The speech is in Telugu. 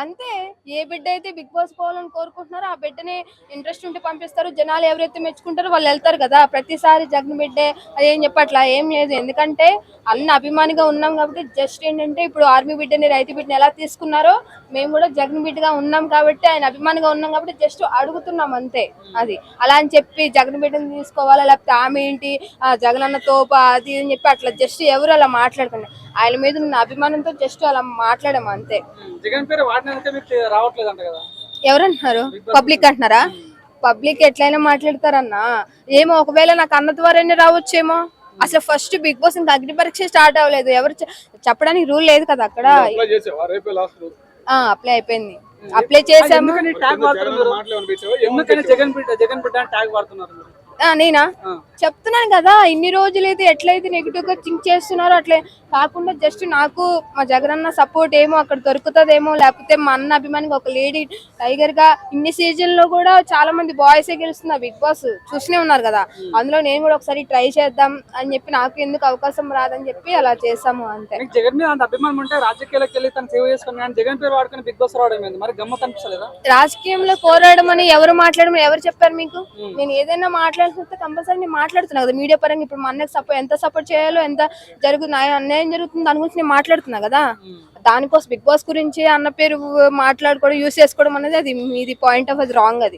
అంతే. ఏ బిడ్డ అయితే బిగ్ బాస్ పోవాలని కోరుకుంటున్నారో ఆ బిడ్డని ఇంట్రెస్ట్ ఉంటే పంపిస్తారు. జనాలు ఎవరైతే మెచ్చుకుంటారో వాళ్ళు వెళ్తారు కదా. ప్రతిసారి జగన్ బిడ్డే అదేం చెప్పట్లా ఏం లేదు. ఎందుకంటే అన్న అభిమానిగా ఉన్నాం కాబట్టి జస్ట్ ఏంటంటే ఇప్పుడు ఆర్మీ బిడ్డని రైతు బిడ్డని ఎలా తీసుకున్నారో మేము కూడా జగన్ బిడ్డగా ఉన్నాం కాబట్టి ఆయన అభిమానిగా ఉన్నాం కాబట్టి జస్ట్ అడుగుతున్నాం అంతే. అది అలా అని చెప్పి జగన్ బిడ్డని తీసుకోవాలా లేకపోతే ఆమె ఏంటి జగన్ అన్న తోప అది అని చెప్పి అట్లా జస్ట్ ఎవరు అలా మాట్లాడుతున్నారు. ఆయన మీద ఉన్న అభిమానంతో జస్ట్ అలా మాట్లాడాము అంతే. జగన్ పేరు వాడినందుకే మీకు రావట్లేదు అంట కదా. ఎవరంటున్నారు? పబ్లిక్ అంటున్నారా? పబ్లిక్ ఎట్లయినా మాట్లాడతారన్నా. ఏమో ఒకవేళ నాకు అన్న ద్వారానే రావచ్చేమో. అసలు ఫస్ట్ బిగ్ బాస్ ఇంకా అగ్ని పరీక్ష స్టార్ట్ అవ్వలేదు. ఎవరు చెప్పడానికి రూల్ లేదు కదా అక్కడ. అప్లై అయిపోయింది. అప్లై చేసాము. జగన్ బిడ్డ ట్యాగ్ వాడుతున్నారు. నేనా చెప్తున్నాను కదా, ఇన్ని రోజులైతే ఎట్లయితే నెగిటివ్ గా థింక్ చేస్తున్నారో అట్లే కాకుండా జస్ట్ నాకు మా జగనన్న సపోర్ట్ ఏమో అక్కడ దొరుకుతుందేమో, లేకపోతే మా అన్న అభిమానిగా ఒక లేడీ టైగర్ గా ఇన్ని సీజన్ లో కూడా చాలా మంది బాయ్స్ గెలుస్తున్నారు. బిగ్ బాస్ చూస్తూనే ఉన్నారు కదా. అందులో నేను కూడా ఒకసారి ట్రై చేద్దాం అని చెప్పి నాకు ఎందుకు అవకాశం రాదని చెప్పి అలా చేసాము అంతే. జగన్ మీద అంత అభిమానం ఉంటే రాజకీయాలకు వెళ్ళి తను సేవ చేసుకుని కానీ జగన్ పేరు వాడుకుని బిగ్ బాస్ రావడం మరి గమ్మత్ అనిపించలేదా? రాజకీయంలో పోరాడడం అని ఎవరు మాట్లాడమని ఎవరు చెప్పారు మీకు? నేను ఏదైనా మాట్లాడితే కంపల్సరీ నేను మాట్లాడుతున్నా కదా మీడియా పరంగా. ఇప్పుడు మా అన్నకి ఎంత సపోర్ట్ చేయాలో, ఎంత అన్యాయం జరుగుతుంది దాని గురించి నేను మాట్లాడుతున్నా కదా. దానికోసం బిగ్ బాస్ గురించి అన్న పేరు మాట్లాడుకోవడం యూస్ చేసుకోవడం అనేది అది మీది పాయింట్ ఆఫ్ అది రాంగ్. అది